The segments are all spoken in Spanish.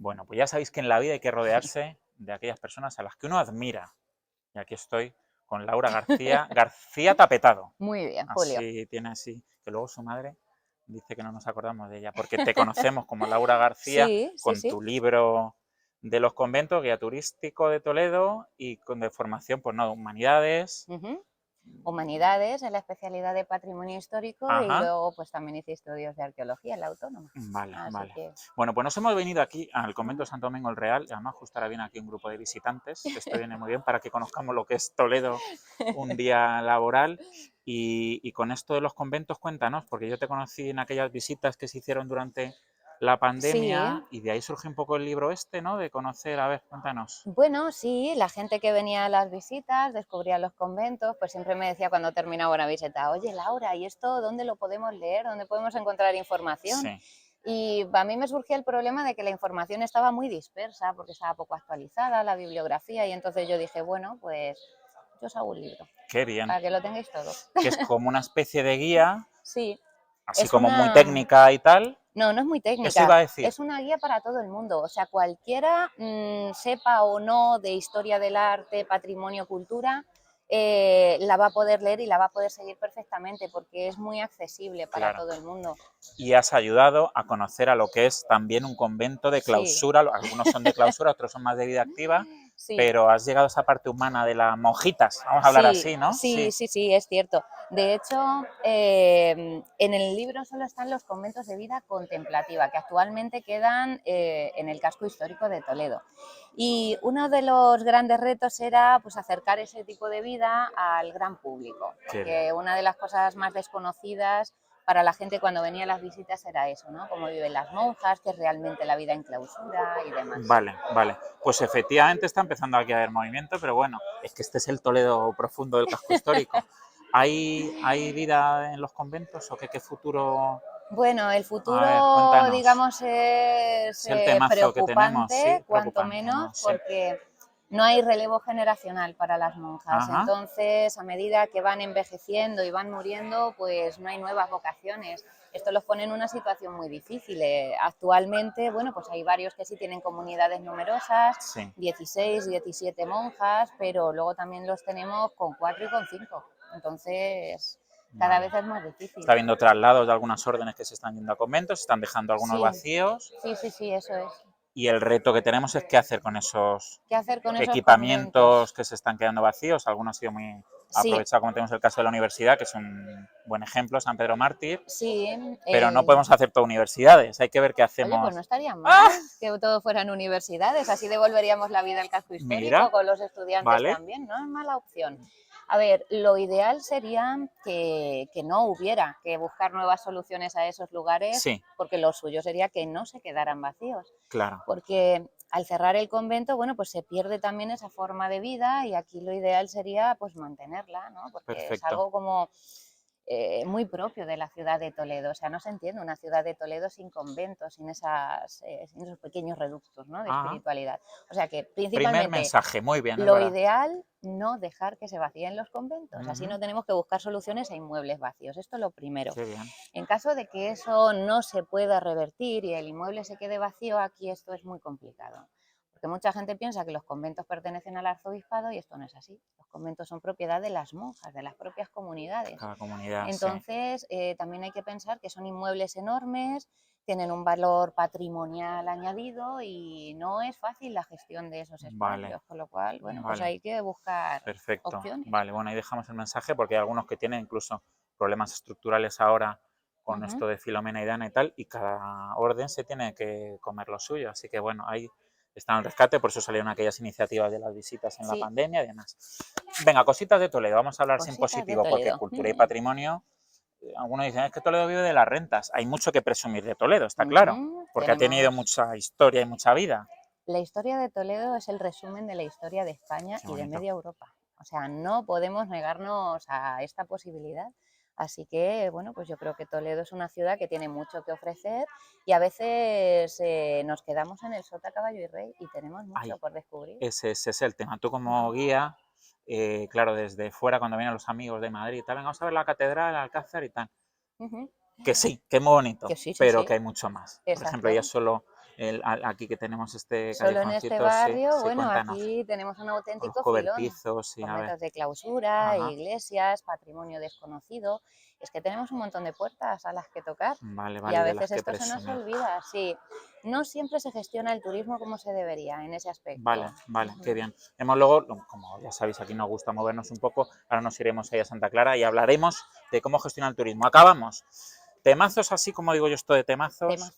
Bueno, pues ya sabéis que en la vida hay que rodearse de aquellas personas a las que uno admira. Y aquí estoy con Laura García, García Tapetado. Muy bien, Julio. Así tiene así, que luego su madre dice que no nos acordamos de ella, porque te conocemos como Laura García Sí, sí, con sí. tu libro de los conventos, guía turístico de Toledo y con de formación, pues no, humanidades. Ujú. Humanidades en la especialidad de patrimonio histórico y Ajá. luego pues también hice estudios de arqueología en la Autónoma. Vale, Así vale. que Bueno, pues nos hemos venido aquí al convento de Santo Domingo el Real, y además justo ahora viene aquí un grupo de visitantes, que esto viene muy bien para que conozcamos lo que es Toledo un día laboral. Y con esto de los conventos, cuéntanos, porque yo te conocí en aquellas visitas que se hicieron durante la sí, pandemia y de ahí surge un poco el libro este, ¿no? De conocer, a ver, cuéntanos. bueno, sí, la gente que venía a las visitas, descubría los conventos, pues siempre me decía cuando terminaba una visita, oye Laura, ¿y esto dónde lo podemos leer? ¿Dónde podemos encontrar información? Sí, Y a mí me surgía el problema de que la información estaba muy dispersa porque estaba poco actualizada, la bibliografía, y entonces yo dije, bueno, pues yo os hago un libro qué bien. para que lo tengáis todo. Que es como una especie de guía, Sí, así es como muy una... técnica y tal. No, no es muy Eso iba técnica, a decir. es una guía para todo el mundo. O sea, cualquiera sepa o no de historia del arte, patrimonio, cultura, la va a poder leer y la va a poder seguir perfectamente porque es muy accesible para Claro. todo el mundo. Y has ayudado a conocer a lo que es también un convento de Sí, clausura. Algunos son de clausura, otros son más de vida activa, sí. pero has llegado a esa parte humana de las monjitas, vamos a hablar Sí, así, ¿no? sí, Sí. sí, sí, es cierto. De hecho, en el libro solo están los conventos de vida contemplativa, que actualmente quedan en el casco histórico de Toledo. Y uno de los grandes retos era pues, acercar ese tipo de vida al gran público, Qué bien. porque una de las cosas más desconocidas para la gente cuando venía a las visitas era eso, ¿no? Cómo viven las monjas, qué es realmente la vida en clausura y demás. Vale, vale. Pues efectivamente está empezando aquí a haber movimiento, pero bueno, es que este es el Toledo profundo del casco histórico. ¿Hay vida en los conventos o qué futuro? Bueno, el A ver, futuro, cuéntanos. digamos, es Es el temazo que tenemos, preocupante, sí, cuanto preocupante, menos, ¿no? Sí. porque no hay relevo generacional para las monjas. Ajá. Entonces, a medida que van envejeciendo y van muriendo, pues no hay nuevas vocaciones. Esto los pone en una situación muy difícil. Actualmente, bueno, pues hay varios que sí tienen comunidades numerosas, Sí. 16, 17 monjas, pero luego también los tenemos con 4 y con 5. Entonces, cada Vale. vez es más difícil. Está habiendo traslados de algunas órdenes que se están yendo a conventos, se están dejando algunos Sí, vacíos sí, sí, sí, eso es. y el reto que tenemos es qué hacer con esos ¿Qué hacer con esos equipamientos conventos? que se están quedando vacíos. Algunos han sido muy Sí, aprovechados, como tenemos el caso de la universidad, que es un buen ejemplo, San Pedro Mártir, sí. pero no podemos hacer todo universidades, hay que ver qué Oye, pues no hacemos. estaría ¡Ah! mal que todo fueran universidades, así devolveríamos la vida al casco histórico Mira, con los estudiantes vale, también, no es mala opción. A ver, lo ideal sería que no hubiera que buscar nuevas soluciones a esos lugares, sí, porque lo suyo sería que no se quedaran vacíos, claro, porque al cerrar el convento, bueno, pues se pierde también esa forma de vida y aquí lo ideal sería pues mantenerla, ¿no? Porque es perfecto. algo como muy propio de la ciudad de Toledo. O sea, no se entiende una ciudad de Toledo sin conventos, sin esos pequeños reductos, ¿no? De Ajá. espiritualidad. O sea que Primer principalmente mensaje, muy bien, es lo verdad. ideal, no dejar que se vacíen los conventos. Así Ujú, no tenemos que buscar soluciones a inmuebles vacíos. Esto es lo primero. qué bien. En caso de que eso no se pueda revertir y el inmueble se quede vacío, aquí esto es muy complicado. Porque mucha gente piensa que los conventos pertenecen al arzobispado y esto no es así. Los conventos son propiedad de las monjas, de las propias comunidades. Cada comunidad, sí. Entonces, también hay que pensar que son inmuebles enormes, tienen un valor patrimonial añadido y no es fácil la gestión de esos Vale, espacios, con lo cual, bueno, pues vale. hay que buscar Perfecto. opciones. Vale, bueno, ahí dejamos el mensaje porque hay algunos que tienen incluso problemas estructurales ahora con Ujú. esto de Filomena y Dana y tal, y cada orden se tiene que comer lo suyo. Así que bueno, ahí está el rescate, por eso salieron aquellas iniciativas de las visitas en la Sí, pandemia y demás. Venga, cositas de Toledo, vamos a hablar sin cositas de positivo, porque Toledo. cultura y patrimonio, algunos dicen, es que Toledo vive de las rentas. Hay mucho que presumir de Toledo, está claro, Ujú. porque ha tenido Tenemos mucha historia y mucha vida. la historia de Toledo es el resumen de la historia de España Qué y de bonito. media Europa. O sea, no podemos negarnos a esta posibilidad. Así que, bueno, pues yo creo que Toledo es una ciudad que tiene mucho que ofrecer y a veces nos quedamos en el sota, caballo y rey y tenemos mucho Ahí, por descubrir. ese es el tema. Tú como guía, claro, desde fuera, cuando vienen los amigos de Madrid y tal, venga, vamos a ver la catedral, el Alcázar y tal. Ujú. Que sí, que es muy Que bonito, sí, sí, pero sí, que hay mucho más. Por ejemplo, ya exacto. solo aquí que tenemos este Solo en este callejoncito, sí, barrio, sí, bueno, cuéntanos. aquí tenemos un Los auténtico filón. cobertizos, sí, a ver. Conventos de clausura, Ajá. iglesias, patrimonio desconocido. Es que tenemos un montón de puertas a las que tocar Vale, y vale, a y de las veces que esto se nos presumir. olvida, sí. No siempre se gestiona el turismo como se debería en ese aspecto. Vale, vale, qué Ujú. bien. Hemos luego, como ya sabéis, aquí nos gusta movernos un poco, ahora nos iremos ahí a Santa Clara y hablaremos de cómo gestionar el turismo. Acabamos. Temazos, así como digo yo esto de temazos. Temazos,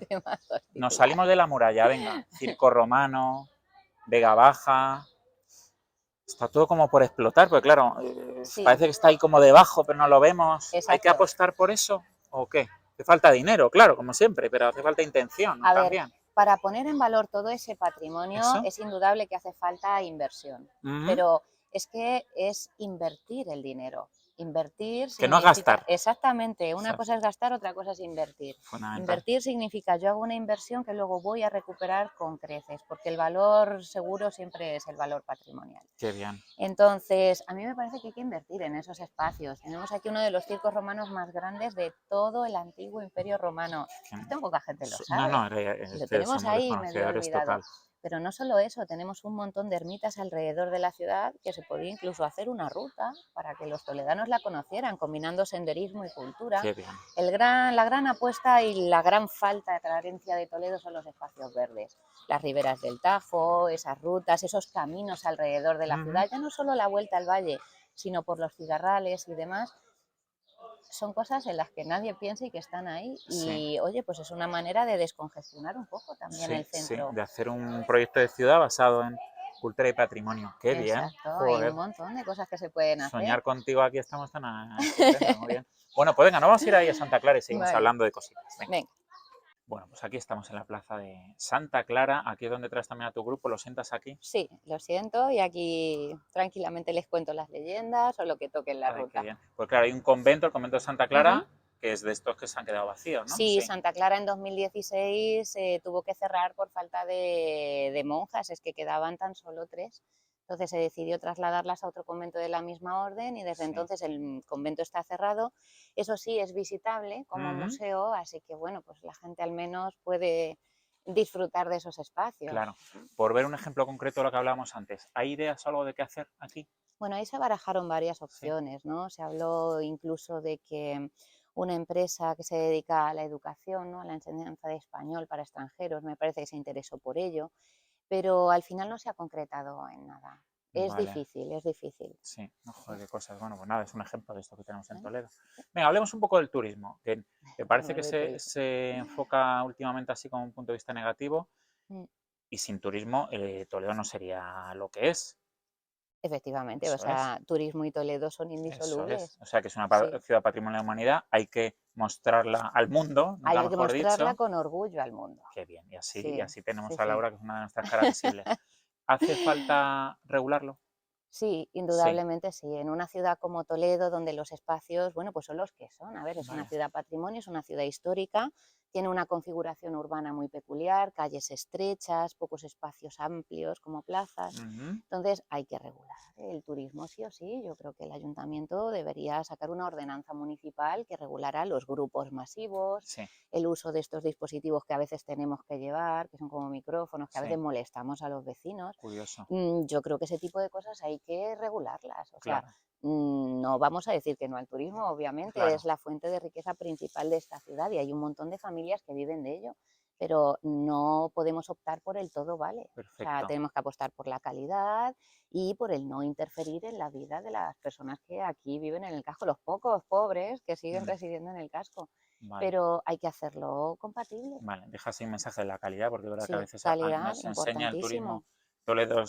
temazos Nos titular. salimos de la muralla, venga. Circo Romano, Vega Baja. Está todo como por explotar, porque claro, Sí, parece que está ahí como debajo, pero no lo vemos. ¿Hay que exacto. apostar por eso o qué? Hace falta dinero, claro, como siempre, pero hace falta intención, ¿no? A ver, También. para poner en valor todo ese patrimonio ¿Eso? es indudable que hace falta inversión, Ujú. pero es que es invertir el dinero. Invertir Que no es significa, gastar. exactamente, Eso una es cosa es gastar, otra cosa es invertir. fundamental. Invertir significa yo hago una inversión que luego voy a recuperar con creces, porque el valor seguro siempre es el valor patrimonial. Qué bien. Entonces, a mí me parece que hay que invertir en esos espacios. Tenemos aquí uno de los circos romanos más grandes de todo el antiguo Imperio Romano. Esto poca gente lo No, sabe no, y lo es que tenemos somos ahí medio desconocedores olvidado. total. Pero no solo eso, tenemos un montón de ermitas alrededor de la ciudad que se podía incluso hacer una ruta para que los toledanos la conocieran, combinando senderismo y cultura. Qué bien. La gran apuesta y la gran falta de carencia de Toledo son los espacios verdes. Las riberas del Tajo, esas rutas, esos caminos alrededor de la Ujú. ciudad, ya no solo la vuelta al valle, sino por los cigarrales y demás, son cosas en las que nadie piensa y que están ahí. Sí, Y oye, pues es una manera de descongestionar un poco también sí, el sí, centro. de hacer un proyecto de ciudad basado en cultura y patrimonio. Qué bien, Exacto, hay un joder. montón de cosas que se pueden hacer. Soñar contigo aquí estamos tan estupendo, muy bien. Bueno, pues venga, no vamos a ir ahí a Santa Clara y seguimos Vale, hablando de cositas. Venga. venga, Bueno, pues aquí estamos en la plaza de Santa Clara, aquí es donde traes también a tu grupo, lo sientas aquí. sí, lo siento y aquí tranquilamente les cuento las leyendas o lo que toque en la Ay, qué ruta. bien. Pues claro, hay un convento, el convento de Santa Ujú. Clara, que es de estos que se han quedado vacíos, ¿no? Sí, Sí. Santa Clara en 2016 tuvo que cerrar por falta de monjas, es que quedaban tan solo 3. Entonces se decidió trasladarlas a otro convento de la misma orden y desde Sí. entonces el convento está cerrado. Eso sí, es visitable como Ujú. museo, así que bueno, pues la gente al menos puede disfrutar de esos espacios. Claro. Por ver un ejemplo concreto de lo que hablábamos antes, ¿hay ideas o algo de qué hacer aquí? Bueno, ahí se barajaron varias Sí. opciones, ¿no? Se habló incluso de que una empresa que se dedica a la educación, ¿no? A la enseñanza de español para extranjeros, me parece que se interesó por ello, pero al final no se ha concretado en nada. Es Vale. difícil, es difícil. Sí, no, Sí. joder, qué cosas. Bueno, pues nada, es un ejemplo de esto que tenemos en Bueno, Toledo. Venga, hablemos un poco del turismo, que parece hablemos que de turismo. se enfoca últimamente así como un punto de vista negativo Mm, y sin turismo Toledo no sería lo que es. efectivamente, o Eso es, sea, turismo y Toledo son eso es. indisolubles. O sea que es una Sí, ciudad patrimonio de la humanidad, hay que mostrarla al mundo, nunca hay que mejor mostrarla dicho. con orgullo al mundo. Qué bien, y Sí, así tenemos sí, a sí. Laura, que es una de nuestras caras visibles. ¿Hace falta regularlo? Sí, Sí, indudablemente sí. En una ciudad como Toledo, donde los espacios, bueno, pues son los que son. A ver, es una vale. ciudad patrimonio, es una ciudad histórica, tiene una configuración urbana muy peculiar, calles estrechas, pocos espacios amplios como plazas. Ujú. Entonces hay que regular el turismo sí o sí. Yo creo que el ayuntamiento debería sacar una ordenanza municipal que regulara los grupos masivos, Sí, el uso de estos dispositivos que a veces tenemos que llevar, que son como micrófonos, que a veces sí, molestamos a los vecinos. curioso. Yo creo que ese tipo de cosas hay que regularlas. O sea, Claro, no vamos a decir que no al turismo, obviamente, es claro, la fuente de riqueza principal de esta ciudad y hay un montón de familias que viven de ello, pero no podemos optar por el todo vale. O sea, perfecto. tenemos que apostar por la calidad y por el no interferir en la vida de las personas que aquí viven en el casco, los pocos pobres que siguen Mm, residiendo en el casco, vale. pero hay que hacerlo compatible. Vale, deja así un mensaje de la calidad, porque es verdad que a Sí, veces calidad, nos enseña el turismo importantísimo. Toledo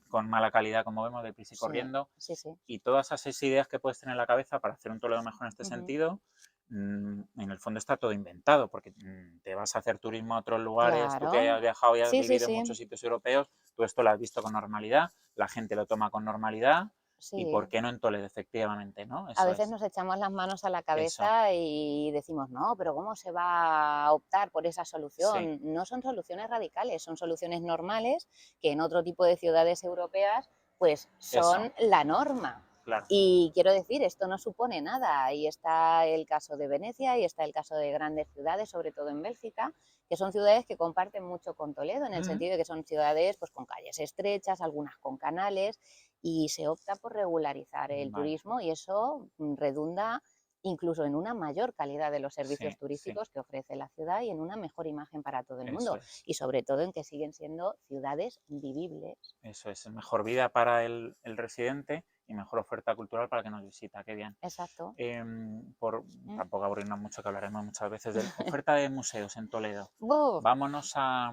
con mala calidad, como vemos, deprisa y Sí, corriendo, sí, sí. y todas esas ideas que puedes tener en la cabeza para hacer un Toledo mejor en este Ujú. sentido, en el fondo está todo inventado, porque te vas a hacer turismo a otros lugares, tú que Claro. has viajado y has Sí, sí, vivido en sí. muchos sitios europeos, tú esto lo has visto con normalidad, la gente lo toma con normalidad, y ¿por Sí. qué no en Toledo? Efectivamente, ¿no? A Eso veces es, nos echamos las manos a la eso, cabeza y decimos, no, pero ¿cómo se va a optar por esa sí, solución? No son soluciones radicales, son soluciones normales que en otro tipo de ciudades europeas pues eso, son la norma. Claro. Y quiero decir, esto no supone nada. Ahí está el caso de Venecia y está el caso de grandes ciudades, sobre todo en Bélgica, que son ciudades que comparten mucho con Toledo, en el sentido de que son ciudades pues, con calles estrechas, algunas con canales, y se opta por regularizar el Vale. turismo y eso redunda incluso en una mayor calidad de los servicios Sí, sí, turísticos que ofrece la ciudad y en una mejor imagen para todo el eso mundo. es. Y sobre todo en que siguen siendo ciudades vivibles. Eso es. Mejor vida para el residente y mejor oferta cultural para que nos visita. Qué bien. Exacto. Por Mm. tampoco aburrirnos mucho, que hablaremos muchas veces de oferta de museos en Toledo. ¡Buf! Vámonos a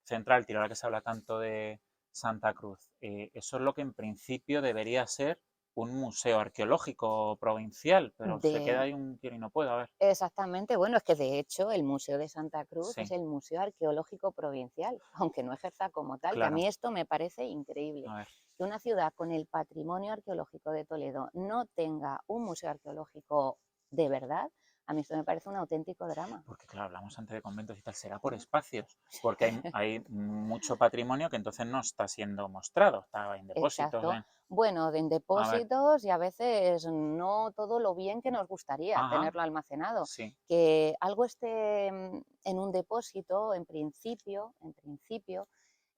Central Tiro, ahora que se habla tanto de Santa Cruz. Eso es lo que en principio debería ser un museo arqueológico provincial, pero se queda De, ahí un quiero y no puedo. A ver, Exactamente, bueno, es que de hecho el Museo de Santa Cruz es sí, el Museo Arqueológico Provincial, aunque no ejerza como tal, que a claro, mí esto me parece increíble. a ver, Que una ciudad con el patrimonio arqueológico de Toledo no tenga un museo arqueológico de verdad, a mí esto me parece un auténtico drama. porque claro, hablamos antes de conventos y tal, será por espacios, porque hay mucho patrimonio que entonces no está siendo mostrado, está en depósitos, Exacto. Bueno, en a ver, depósitos y a veces no todo lo bien que nos gustaría ajá, tenerlo almacenado. sí, Que algo esté en un depósito, en principio,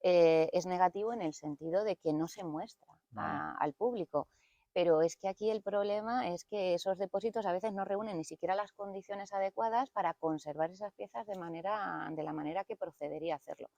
es negativo en el sentido de que no se muestra vale, al público. Pero es que aquí el problema es que esos depósitos a veces no reúnen ni siquiera las condiciones adecuadas para conservar esas piezas de la manera que procedería hacerlo.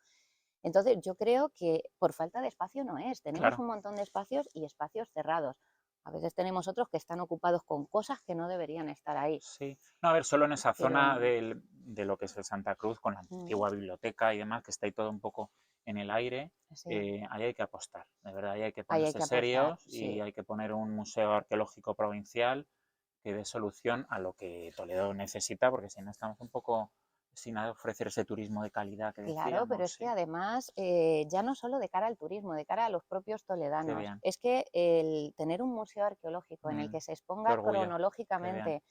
Entonces, yo creo que por falta de espacio no es. Tenemos claro. un montón de espacios y espacios cerrados. A veces tenemos otros que están ocupados con cosas que no deberían estar ahí. Sí, no, a ver, solo en esa zona Pero de lo que es el Santa Cruz, con la mm, antigua biblioteca y demás, que está ahí todo un poco en el aire, sí, ahí hay que apostar, de verdad, ahí hay que ahí hay ponerse que apostar, serios y sí. hay que poner un museo arqueológico provincial que dé solución a lo que Toledo necesita, porque si no estamos un poco sin ofrecer ese turismo de calidad que Claro, pero decíamos, es que sí, además, ya no solo de cara al turismo, de cara a los propios qué toledanos, bien, es que el tener un museo arqueológico en el mm, que se qué exponga orgullo, qué bien, cronológicamente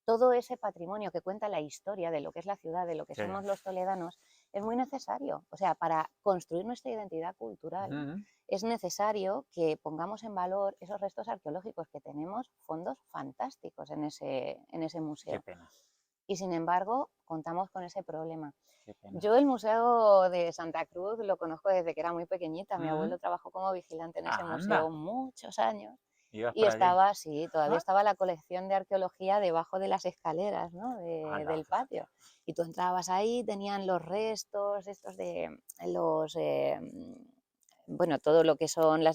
todo ese patrimonio que cuenta la historia de lo que es la ciudad, de lo que qué bien. somos los toledanos, es muy necesario. O sea, para construir nuestra identidad cultural Mm, es necesario que pongamos en valor esos restos arqueológicos, que tenemos fondos fantásticos en ese qué museo. pena, Y sin embargo, contamos con ese problema. qué pena. Yo el Museo de Santa Cruz lo conozco desde que era muy pequeñita. Mi Mm, abuelo trabajó como vigilante en ese museo anda, muchos años. ibas Y por allí. estaba, sí, todavía Ah, estaba la colección de arqueología debajo de las escaleras, ¿no? ala, Del fíjate. patio. Y tú entrabas ahí, tenían los restos estos de los, bueno, todo lo que son Sí,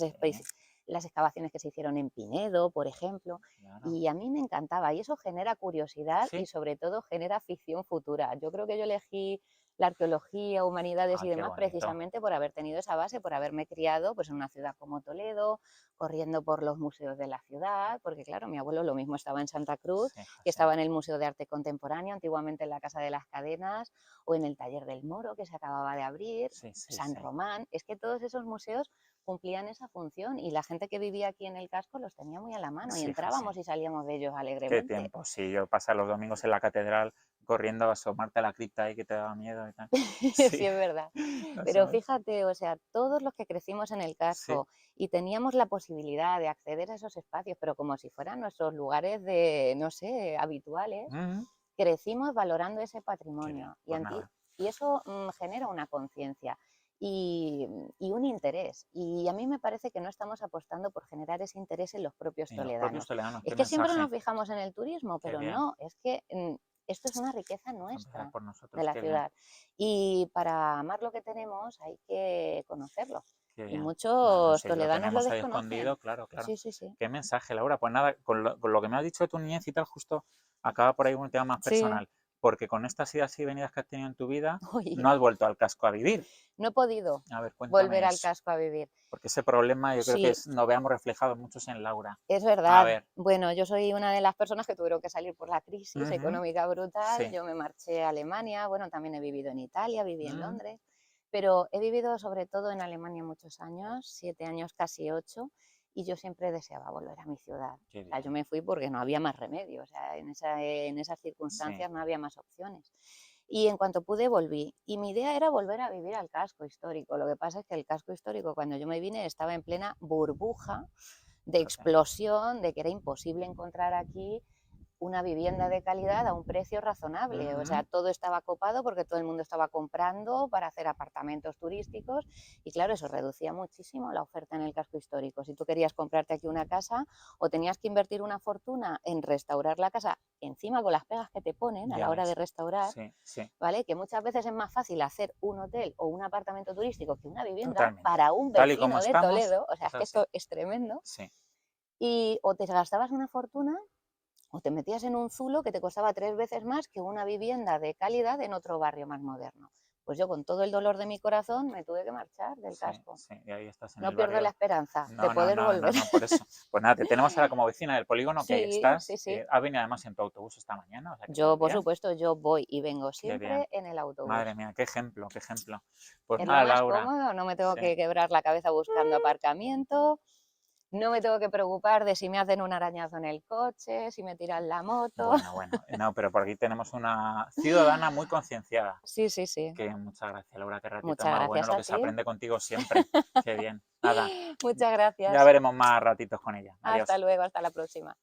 las excavaciones que se hicieron en Pinedo, por ejemplo. claro. Y a mí me encantaba y eso genera curiosidad y Sí. sobre todo genera ficción futura. Yo creo que yo elegí la arqueología, humanidades Ah, y qué demás bonito. precisamente por haber tenido esa base, por haberme criado pues, en una ciudad como Toledo, corriendo por los museos de la ciudad, porque claro, mi abuelo lo mismo estaba en Santa Cruz, Sí, que sí. estaba en el Museo de Arte Contemporáneo, antiguamente en la Casa de las Cadenas, o en el Taller del Moro, que se acababa de abrir, Sí, sí, San sí. Román. Es que todos esos museos cumplían esa función y la gente que vivía aquí en el casco los tenía muy a la mano y Sí, hija, sí. entrábamos y salíamos de ellos Qué alegremente. tiempo. Sí, yo pasar los domingos en la catedral corriendo a asomarte a la cripta ahí que te daba miedo y tal. Sí, Sí. es verdad. Pero Asomar. fíjate, o sea, todos los que crecimos en el Sí. casco y teníamos la posibilidad de acceder a esos espacios, pero como si fueran nuestros lugares de, no sé, habituales, Mm, crecimos valorando ese qué bien. patrimonio Pues nada. y eso genera una conciencia y un interés. Y a mí me parece que no estamos apostando por generar ese interés en los propios Y los propios toledanos. toledanos, Es qué que siempre nos mensaje. fijamos en el turismo, Qué pero bien. no, es que esto es una riqueza Empezar nuestra por de nosotros, la qué bien. ciudad. Y para amar lo que tenemos hay que conocerlo. Qué Y bien. No, no, muchos si lo toledanos lo tenemos ahí desconocen. escondido, claro, claro. Sí, sí, sí. Qué mensaje, Laura. Pues nada, con lo que me has dicho de tu niñez y tal, justo acaba por ahí un tema más Sí, personal. Porque con estas idas y venidas que has tenido en tu vida, oye, no has vuelto al casco a vivir. no he podido A ver, volver cuéntame al eso. casco a vivir. Porque ese problema yo creo que Sí, lo veamos reflejado muchos en Laura. es A verdad. ver. Bueno, yo soy una de las personas que tuvieron que salir por la crisis Ujú, económica brutal. sí. Yo me marché a Alemania, bueno, también he vivido en Italia, viví en Mm, Londres, pero he vivido sobre todo en Alemania muchos años, 7 años, casi 8, y yo siempre deseaba volver a mi ciudad. qué O sea, yo bien. me fui porque no había más remedio, o sea, en esas Sí. circunstancias no había más opciones. Y en cuanto pude volví. Y mi idea era volver a vivir al casco histórico. Lo que pasa es que el casco histórico, cuando yo me vine, estaba en plena burbuja de Fíjate. explosión, de que era imposible encontrar aquí una vivienda de calidad a un precio razonable. O sea, todo estaba copado porque todo el mundo estaba comprando para hacer apartamentos turísticos y claro, eso reducía muchísimo la oferta en el casco histórico. Si tú querías comprarte aquí una casa o tenías que invertir una fortuna en restaurar la casa, encima con las pegas que te ponen a Ya la hora de ves. restaurar, Sí, sí, ¿vale? Que muchas veces es más fácil hacer un hotel o un apartamento turístico que una vivienda totalmente. para un Tal y como vecino de estamos, Toledo. O sea, es es que así. esto es tremendo. Sí, Y o te gastabas una fortuna o te metías en un zulo que te costaba 3 veces más que una vivienda de calidad en otro barrio más moderno. Pues yo con todo el dolor de mi corazón me tuve que marchar del sí, casco. sí. Y ahí estás en No el pierdo la barrio. esperanza de No, no, poder no, no, volver. no, por eso. Pues nada, te tenemos ahora como vecina del polígono, que ahí Sí, estás. sí, sí. Has venido además en tu autobús esta mañana, o sea que muy Yo, por bien. supuesto, yo voy y vengo Qué bien. siempre en el Madre autobús. mía, qué ejemplo, qué ejemplo. Pues Es lo nada, más Laura. cómodo, no me tengo Sí. que quebrar la cabeza buscando aparcamiento, no me tengo que preocupar de si me hacen un arañazo en el coche, si me tiran la moto. Bueno, bueno. No, pero por aquí tenemos una ciudadana muy concienciada. Sí, sí, sí. Que muchas gracias, Laura. Qué ratito Muchas más bueno gracias lo a que se ti. aprende contigo siempre. Qué bien. Nada, Muchas ya gracias. veremos más ratitos con ella. Adiós. Hasta luego, hasta la próxima.